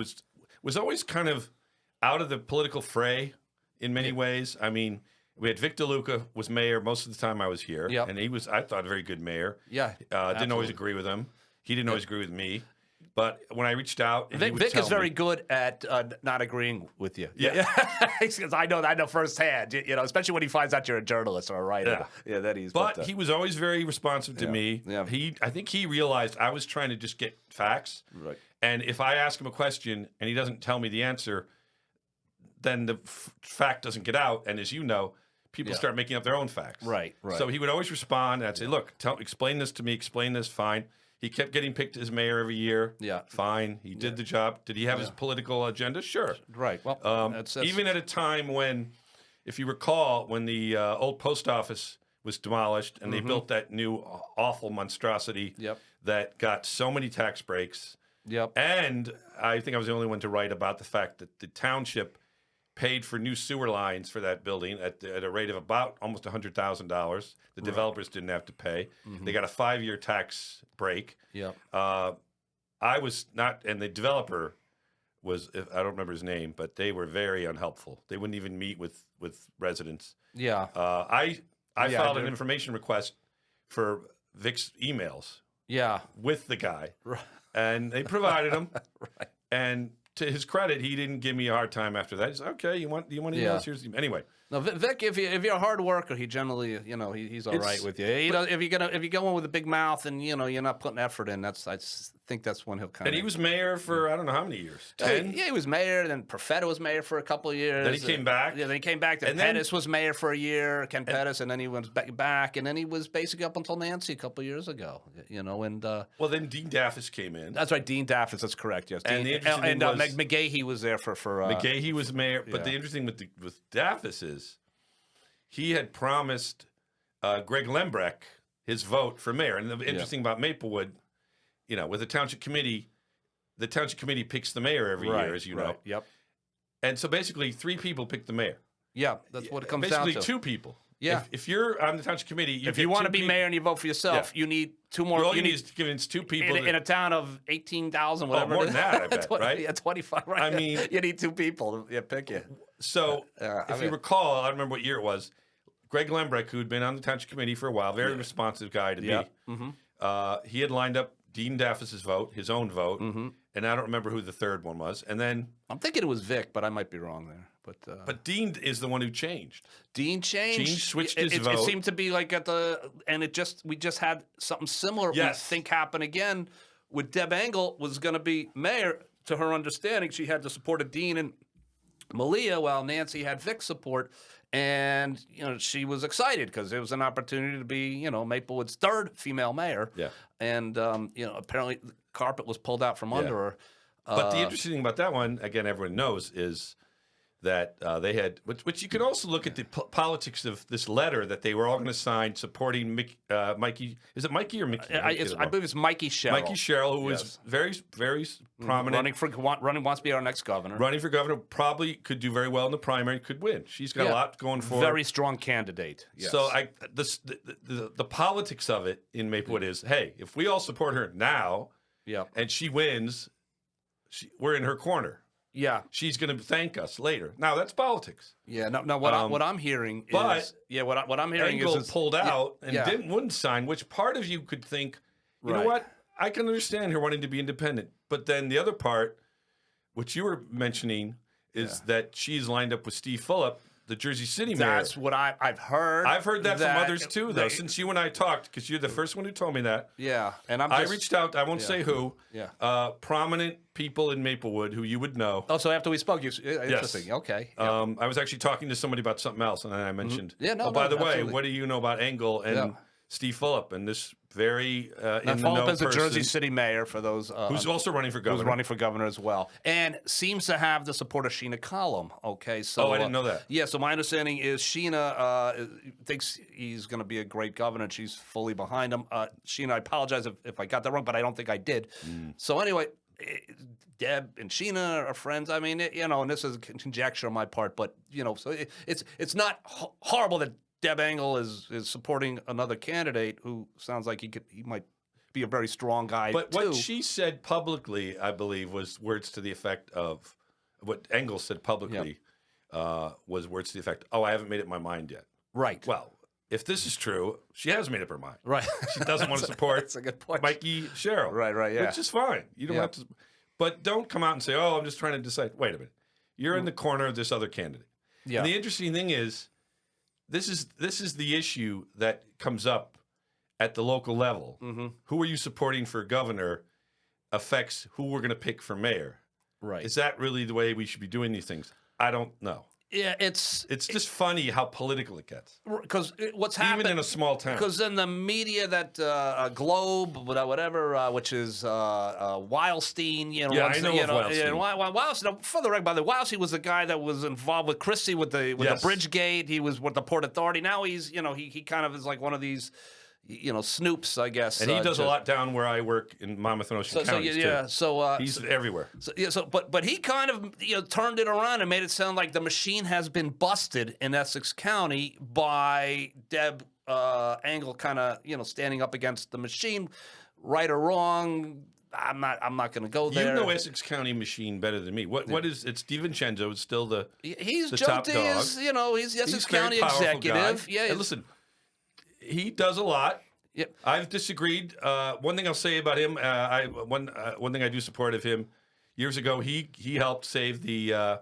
was always kind of out of the political fray in many ways. I mean, we had Vic DeLuca was mayor most of the time I was here. And he was, I thought, a very good mayor. Yeah. Didn't always agree with him. He didn't always agree with me. But when I reached out, and he would Vic tell is very me, good at not agreeing with you. Yeah. Because I know firsthand. Especially when he finds out you're a journalist or a writer. Yeah. That he's. But he was always very responsive to me. Yeah. I think he realized I was trying to just get facts. Right. And if I ask him a question and he doesn't tell me the answer, then the fact doesn't get out. And as you know, people start making up their own facts. Right. So he would always respond. And I'd say, look, explain this to me. Explain this. Fine. He kept getting picked as mayor every year. Yeah. Fine. He did the job. Did he have his political agenda? Sure. Right. Well, that's Even at a time when, if you recall, when the old post office was demolished and they built that new awful monstrosity that got so many tax breaks. Yep. And I think I was the only one to write about the fact that the township paid for new sewer lines for that building at a rate of about almost $100,000. The developers didn't have to pay. They got a 5-year tax break. Yep. I was not, and the developer was, I don't remember his name, but they were very unhelpful. They wouldn't even meet with residents. Yeah. I filed an information request for Vic's emails with the guy, and they provided them. And to his credit, he didn't give me a hard time after that. He said, "Okay, you want emails? Here's the anyway." No, Vic, if you're a hard worker, he generally, he's all right with you. If you go in with a big mouth and you're not putting effort in, I think that's when he'll kind of. And he was mayor for I don't know how many years. 10. Yeah, he was mayor. Then Perfetta was mayor for a couple of years. Then he came back. Yeah, then he came back. Then Pettis was mayor for a year. Ken Pettis, and then he went back, and then he was basically up until Nancy a couple of years ago. And well, then Dean Daffis came in. That's right, Dean Daffis. That's correct. Yes, And Dean, the interesting thing was McGahey was there for McGahey was mayor. But the interesting with Daffis is he had promised Greg Lembrecht his vote for mayor. And the interesting about Maplewood, with the township committee picks the mayor every year, as you know. Yep. And so basically 3 people pick the mayor. Yeah, that's what it comes down to. Basically 2 people. Yeah. If you're on the township committee, if you want to be mayor and you vote for yourself, you need 2 more. All you need is to convince 2 people. In a town of 18,000, whatever. More than that, I bet, 20, right? Yeah, 25. Right. I mean, you need 2 people to pick you. So if you recall, I don't remember what year it was. Greg Lembrecht, who had been on the township committee for a while, very responsive guy to me. He had lined up Dean Daffis's vote, his own vote, and I don't remember who the third one was. And then I'm thinking it was Vic, but I might be wrong there. But Dean is the one who changed. Dean changed. Dean switched his vote. It seemed to be like we just had something similar. Yes. We think happen again with Deb Engel was going to be mayor. To her understanding, she had the support of Dean and Malia, while Nancy had Vic's support. And, she was excited because it was an opportunity to be, Maplewood's 3rd female mayor. Yeah. And, apparently the carpet was pulled out from under her. But the interesting thing about that one, again, everyone knows, is that they had, which you can also look at the politics of this letter that they were all going to sign supporting Mikey. Is it Mikey or Mickey? I believe it's Mikey Sherrill. Mikey Sherrill, who was very, very prominent. Wants to be our next governor. Running for governor, probably could do very well in the primary, could win. She's got a lot going for her. Very strong candidate. Yes. So the politics of it in Maplewood is, hey, if we all support her now, and she wins, we're in her corner. Yeah, she's going to thank us later. Now that's politics. Yeah. No. What I'm hearing is, what I'm hearing Engel is pulled out and wouldn't sign. Which part of you could think, you know what? I can understand her wanting to be independent, but then the other part, which you were mentioning, is that she's lined up with Steve Fulop, the Jersey City mayor. That's what I've heard. I've heard that from others too, though. Since you and I talked, because you're the first one who told me that. Yeah, and I reached out. I won't say who. Yeah. Prominent people in Maplewood who you would know. Oh, so after we spoke, interesting. Yes. Okay. I was actually talking to somebody about something else, and then I mentioned. Yeah. No. Oh, by the way, absolutely. what do you know about Engel and Steve Fulop and this very in the know Fulop is the person Jersey City mayor for those who's also running for governor. Who's running for governor as well, and seems to have the support of Sheena Collum. Okay, so I didn't know that. Yeah, so my understanding is Sheena thinks he's going to be a great governor, and she's fully behind him. Sheena, I apologize if I got that wrong, but I don't think I did. So anyway, Deb and Sheena are friends. I mean, and this is conjecture on my part, but so it's not horrible that Deb Engel is supporting another candidate who sounds like he might be a very strong guy. But too. what she said publicly, I believe, was words to the effect of what Engel said publicly was words to the effect, "Oh, I haven't made up my mind yet." Right. Well, if this is true, she has made up her mind. Right. She doesn't want to support That's a good point. Mikey Cheryl. Right, yeah. Which is fine. You don't have to. But don't come out and say, oh, I'm just trying to decide. Wait a minute. You're in the corner of this other candidate. Yeah. And the interesting thing is, this is the issue that comes up at the local level. Mm-hmm. Who are you supporting for governor affects who we're going to pick for mayor. Right. Is that really the way we should be doing these things? I don't know. Yeah, it's just funny how political it gets. Because what's happening Even in a small town. Because then the media, that Globe, whatever, which is Wildstein, you know, Yeah, I know of Wildstein. Yeah, Wildstein. For the record, by the way, Wildstein was the guy that was involved with Christie with the bridge gate. He was with the Port Authority. Now he's, you know, he kind of is like one of these, you know, snoops, I guess. And he does a lot down where I work in Monmouth and Ocean counties, too. So he's everywhere. But he kind of, you know, turned it around and made it sound like the machine has been busted in Essex County by Deb Angle, kind of, you know, standing up against the machine, right or wrong. I'm not going to go there. You know Essex County machine better than me. What is it's DiVincenzo? It's still the Joe top D dog. is, you know, he's the Essex a very County powerful executive. guy. Yeah, And listen, he does a lot. Yep. I've disagreed. One thing I'll say about him, one thing I do support of him, years ago he helped save the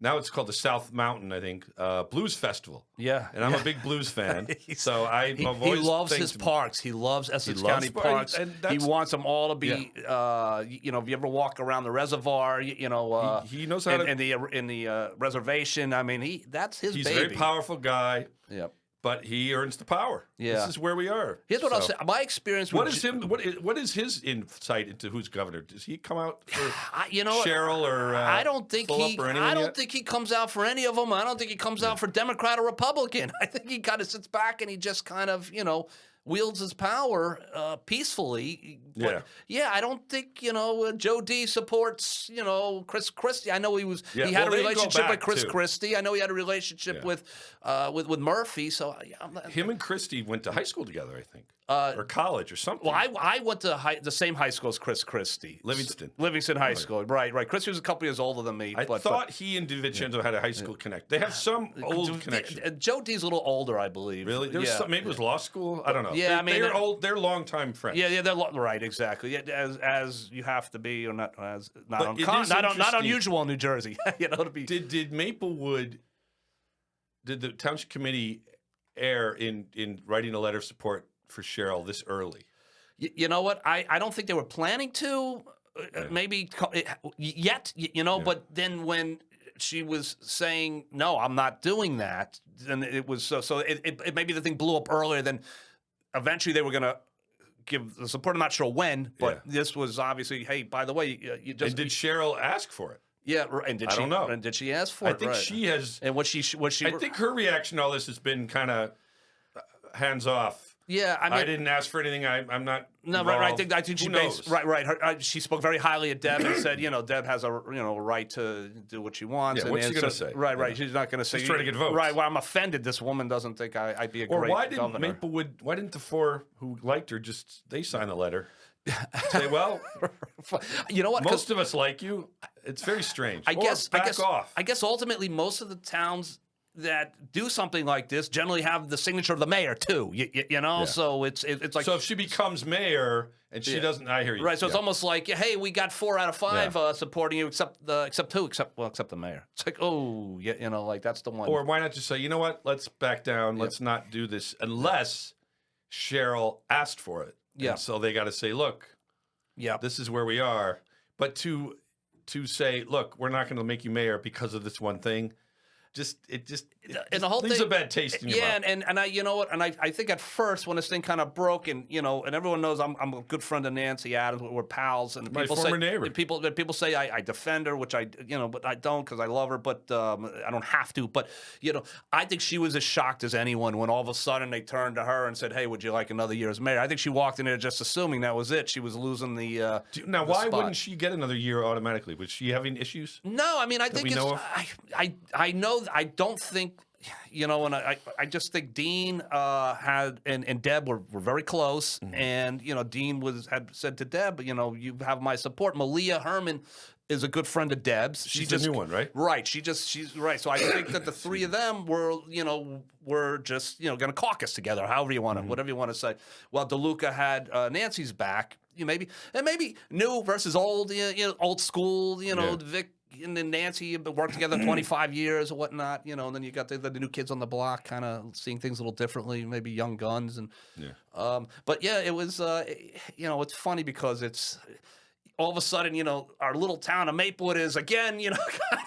now it's called the South Mountain, I think, Blues Festival. Yeah, and I'm a big blues fan, so he always loves his parks. He loves Essex County parks. and He wants them all to be, you know, if you ever walk around the reservoir, you know, he knows how to in the reservation. I mean, that's his he's baby. a very powerful guy. Yep. But he earns the power. Yeah. This is where we are. Here's what I'll say. My experience with What is his insight into who's governor? Does he come out for you know, Cheryl or I don't think Phillip or anyone I don't yet? think he comes out for any of them. I don't think he comes out for Democrat or Republican. I think he kind of sits back and he just kind of, you know, wields his power peacefully. But, I don't think, you know, Joe D supports, you know, Chris Christie. I know he had a relationship with Chris Christie. I know he had a relationship with Murphy. So him and Christie went to high school together, I think, or college or something. Well, I went to the same high school as Chris Christie, Livingston High School. Right. Christie was a couple years older than me. I thought he and DiVincenzo had a high school connect. They have some old connection. Joe D's a little older, I believe. Really? Maybe it was law school. I don't know. Yeah, I mean, they're old. They're longtime friends. Yeah, they're right, exactly. Yeah, as you have to be, or not not unusual in New Jersey. You know, to be. Did Maplewood? Did the township committee err in writing a letter of support for Cheryl this early? You know what? I don't think they were planning to. Maybe yet. You know, but then when she was saying no, I'm not doing that, then it was so. It maybe the thing blew up earlier than. Eventually, they were going to give the support. I'm not sure when, but this was obviously, hey, by the way, you just. And did Cheryl ask for it? Yeah, and did I don't know. And did she ask for it? I think she has. And what she. I think her reaction to all this has been kind of hands off. Yeah, I mean, I didn't ask for anything. I'm not. No, involved. I think she based she spoke very highly of Deb and said, you know, Deb has a right to do what she wants. Yeah, and what's she going to say? Right. She's not going to say. She's trying to get votes. Right. Well, I'm offended. This woman doesn't think I'd be a great governor. Maplewood? Why didn't the four who liked her they sign the letter? Say, well, you know what? Most of us like you. It's very strange. I guess off. I guess ultimately most of the towns that do something like this generally have the signature of the mayor too. You know, so it's like. So if she becomes mayor and she doesn't, I hear you. Right. So it's almost like, hey, we got 4 out of 5 supporting you, except who? Except the mayor. It's like, oh, yeah, you know, like that's the one. Or why not just say, you know what? Let's back down. Let's not do this unless Cheryl asked for it. Yeah. And so they got to say, look, this is where we are. But to say, look, we're not going to make you mayor because of this one thing. It the whole leaves thing, a bad taste in your mouth. and I, you know what, and I think at first when this thing kind of broke, and you know, and everyone knows I'm a good friend of Nancy Adams, we're pals, and my former neighbor. People say I defend her, which I, you know, but I don't because I love her, but I don't have to. But you know, I think she was as shocked as anyone when all of a sudden they turned to her and said, "Hey, would you like another year as mayor?" I think she walked in there just assuming that was it. She was losing the. Now, why wouldn't she get another year automatically? Was she having issues? No, I mean, I think I know. I don't think. You know, and I just think Dean had and Deb were very close, and you know, Dean had said to Deb, you know, you have my support. Malia Herman is a good friend of Deb's. She's the new one, right? Right. She's right. So I think that the three of them were just, going to caucus together, however you want to, whatever you want to say. Well, DeLuca had Nancy's back. Maybe new versus old, old school, Vic and then Nancy have worked together 25 years or whatnot, and then you got the new kids on the block kind of seeing things a little differently, maybe young guns. And but yeah, it was, it's funny because it's, all of a sudden, our little town of Maplewood is again, kind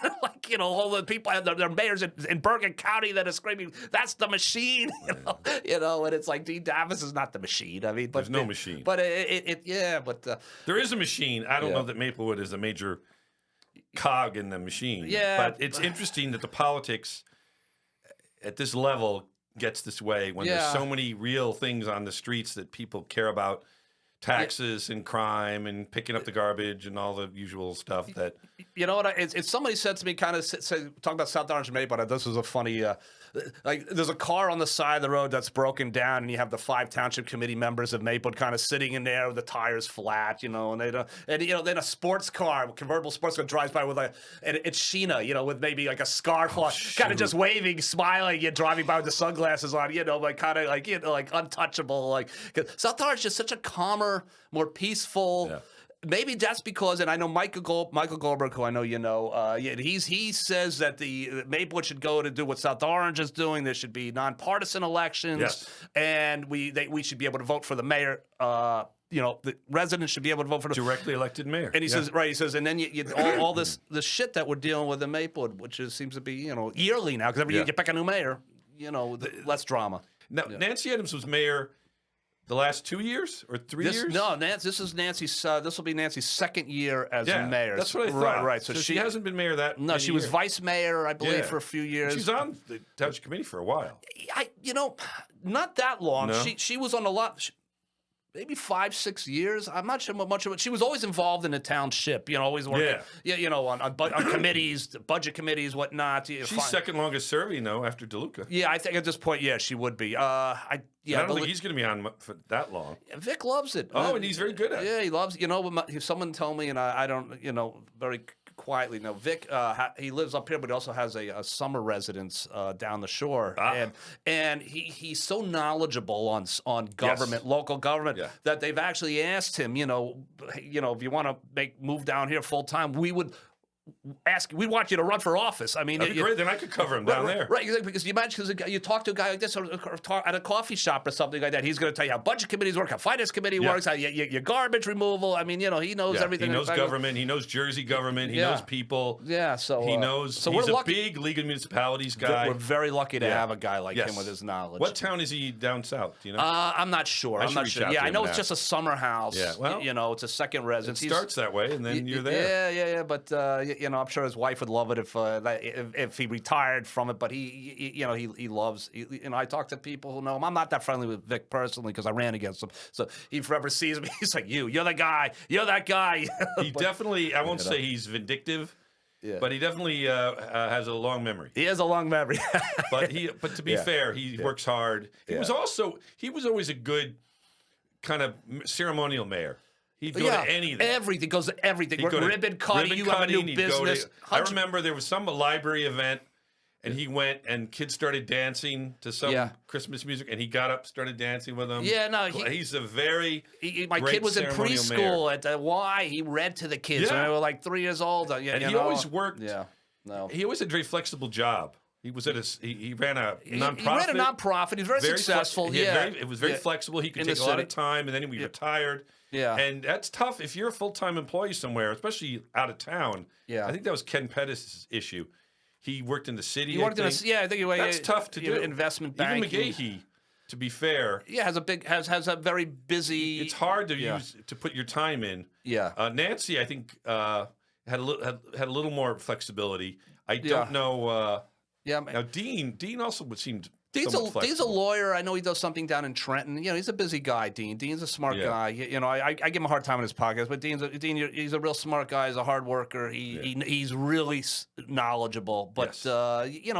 of like, all the people have their mayors in Bergen County that are screaming, "That's the machine," and it's like Dean Davis is not the machine. I mean, but There's no machine. But but there is a machine. I don't know that Maplewood is a major cog in the machine. Yeah, but it's interesting that the politics at this level gets this way when there's so many real things on the streets that people care about. Taxes and crime and picking up the garbage and all the usual stuff that... You know what? It's somebody said to me, kind of talking about South Orange and Maplewood, this was a funny... like, there's a car on the side of the road that's broken down, and you have the 5 township committee members of Maplewood kind of sitting in there with the tires flat, and then a sports car, a convertible sports car drives by with and it's Sheena, with maybe like a scarf on, kind of just waving, smiling, driving by with the sunglasses on, like kind of like, like untouchable, like, 'cause South Orange is just such a calmer, more peaceful. Yeah. Maybe that's because, and I know Michael Goldberg, who I know he says that Maplewood should go to do what South Orange is doing. There should be nonpartisan elections, and we should be able to vote for the mayor. The residents should be able to vote for the directly elected mayor. And he says, and then all this shit that we're dealing with in Maplewood, which seems to be yearly now, because every year you pick a new mayor, less drama. Now Nancy Adams was mayor. The last 2 years or 3 years? No, this is Nancy's. This will be Nancy's second year as mayor. That's what I thought. Right. So she hasn't been mayor that. No, she was vice mayor, I believe, for a few years. She's on the township committee for a while. Not that long. No? She was on a lot. Maybe 5-6 years. I'm not sure much of it. She was always involved in the township. Always working. On committees, budget committees, whatnot. She's second longest serving though after DeLuca. Yeah, I think at this point, she would be. I don't think he's going to be on for that long. Vic loves it. Oh, and he's very good at it. Yeah, he loves. Someone told me, and I don't. Very quietly. No, Vic. He lives up here, but he also has a summer residence down the shore, and he's so knowledgeable on government, local government, that they've actually asked him. If you want to move down here full time, we want you to run for office. I mean, that'd be great. Then I could cover him down there. Right, because you imagine, because you talk to a guy like this or at a coffee shop or something like that, he's going to tell you how budget committees work, how finance committee works, how your garbage removal. I mean, he knows everything. He knows government. He knows Jersey government. He knows people. Yeah, so he knows. So he's a big League of Municipalities guy. We're very lucky to have a guy like him with his knowledge. What town is he down south? Do you know? I'm not sure. I'm not sure. Yeah, I know it's just a summer house. Yeah, well, it's a second residence. It starts that way, and then you're there. Yeah. But I'm sure his wife would love it if he retired from it. But he loves. I talk to people who know him. I'm not that friendly with Vic personally because I ran against him. So he forever sees me. He's like, you're the guy. You're that guy. He definitely. I won't say he's vindictive. Yeah. But he definitely has a long memory. He has a long memory. but to be fair, he works hard. He was always a good kind of ceremonial mayor. He'd go to anything. Everything goes to everything. Ribbon cutting. You have a new business. I remember there was some library event, and he went, and kids started dancing to some Christmas music, and he got up, started dancing with them. Yeah, no, he's a very my great kid was in preschool mayor. at the Y. He read to the kids when they were like 3 years old. And he always worked. Yeah, no, he always had a very flexible job. He was at he ran a nonprofit. He ran a nonprofit. He was very successful. It was very flexible. He could take a lot of time, and then he retired. Yeah, and that's tough if you're a full-time employee somewhere, especially out of town. Yeah, I think that was Ken Pettis' issue. He worked in the city. He worked in I think that's tough to do. Investment banking. Even McGahee, to be fair, has a very busy. It's hard to put your time in. Yeah, Nancy, I think had a little more flexibility. I don't know. Now Dean also seemed. Dean's a lawyer. I know he does something down in Trenton. He's a busy guy, Dean. Dean's a smart guy. I give him a hard time in his podcast, but he's a real smart guy. He's a hard worker. He's really knowledgeable. But he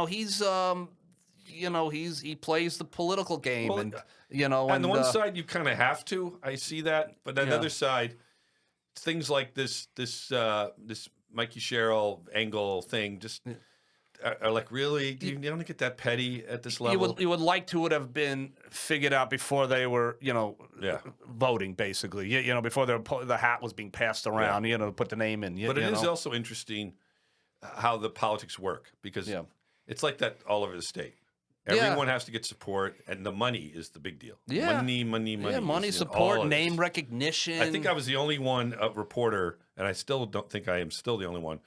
plays the political game, on the one side you kind of have to. I see that, but on the other side, things like this Mikey Sherrill angle thing just are like, really? Do you don't get that petty at this level? You would like to would have been figured out before they were, voting, basically. Before the hat was being passed around, to put the name in. But it is also interesting how the politics work, because it's like that all over the state. Everyone has to get support, and the money is the big deal. Yeah. Money. Yeah, money, support, name recognition. I think I was the only one reporter, and I still don't think I am still the only one,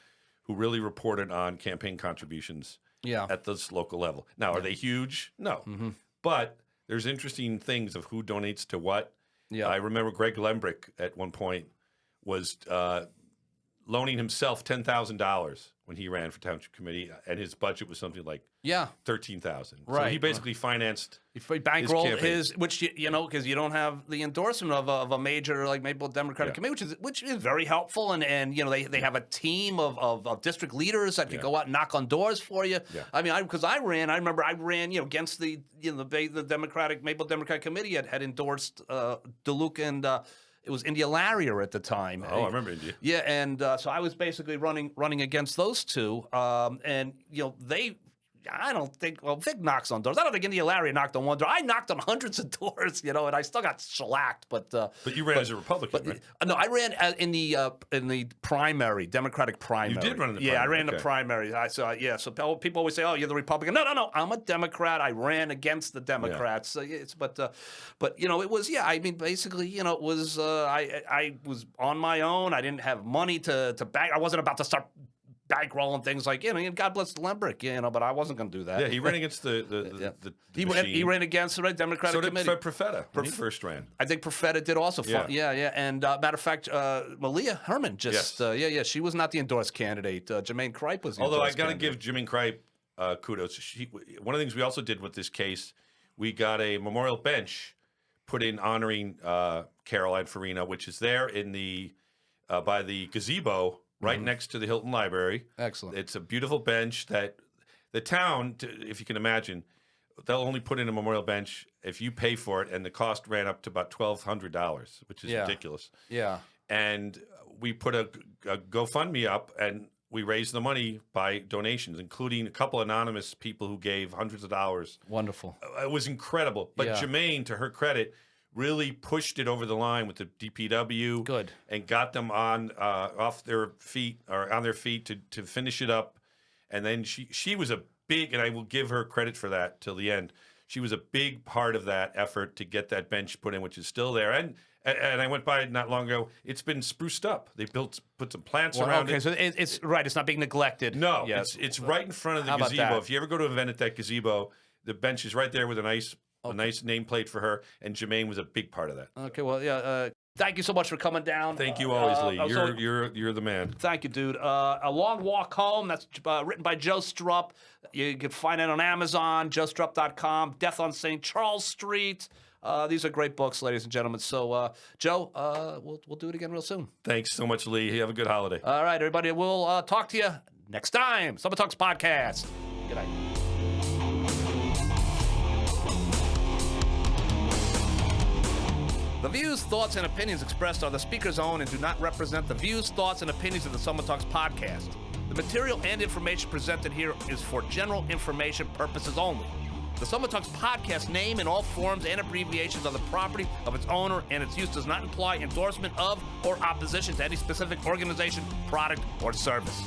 who really reported on campaign contributions at this local level. Now, are they huge? No. Mm-hmm. But there's interesting things of who donates to what. Yeah. I remember Greg Lembrick at one point was loaning himself $10,000 when he ran for township committee, and his budget was something like $13,000. Right. So he basically financed. He bankrolled his, which because you don't have the endorsement of a major like Maplewood Democratic Committee, which is very helpful, and they have a team of district leaders that could go out and knock on doors for you. Yeah. I mean, because I remember I ran against the Maplewood Democratic Committee had endorsed DeLuca and. It was India Larrier at the time. Oh, I remember India. Yeah, and so I was basically running against those two, and they. I don't think. Well, Vic knocks on doors. I don't think India Larrier knocked on one door. I knocked on hundreds of doors, and I still got shellacked. But you ran as a Republican, right? No, I ran in the primary, Democratic primary. You did run in the primary. Yeah, I ran in the primary. So people always say, "Oh, you're the Republican." No, I'm a Democrat. I ran against the Democrats. Yeah. But it was I mean, basically, it was I was on my own. I didn't have money to back. I wasn't about to start bankrolling things like God bless Lembrick, but I wasn't going to do that. Yeah, he ran against the he ran against the Democratic Committee. So did Profeta when he first ran. I think Profeta did also. Yeah. And matter of fact, Malia Herman just she was not the endorsed candidate. Jermaine Cripe was. Although I got to give Jermaine Cripe kudos. One of the things we also did with this case, we got a memorial bench put in honoring Carol Ann Farino, which is there in the by the gazebo. Right next to the Hilton Library. Excellent. It's a beautiful bench that the town, if you can imagine, they'll only put in a memorial bench if you pay for it, and the cost ran up to about $1,200, which is ridiculous. Yeah. And we put a GoFundMe up, and we raised the money by donations, including a couple anonymous people who gave hundreds of dollars. Wonderful. It was incredible. But Jermaine, to her credit, really pushed it over the line with the DPW. Good. And got them on their feet to finish it up. And then she was a big, and I will give her credit for that till the end. She was a big part of that effort to get that bench put in, which is still there. And I went by it not long ago. It's been spruced up. They put some plants around it. Okay, so it's right. It's not being neglected. No, it's right in front of the gazebo. If you ever go to an event at that gazebo, the bench is right there with a nice nameplate for her, and Jermaine was a big part of that. Okay, well, thank you so much for coming down. Thank you always, Lee. You're the man. Thank you, dude. A Long Walk Home, that's written by Joe Strupp. You can find it on Amazon, joestrupp.com, Death on St. Charles Street. These are great books, ladies and gentlemen. So, Joe, we'll do it again real soon. Thanks so much, Lee. Have a good holiday. All right, everybody. We'll talk to you next time. Soma Talks Podcast. Good night. The views, thoughts, and opinions expressed are the speaker's own and do not represent the views, thoughts, and opinions of the Soma Talks podcast. The material and information presented here is for general information purposes only. The Soma Talks podcast name in all forms and abbreviations are the property of its owner, and its use does not imply endorsement of or opposition to any specific organization, product, or service.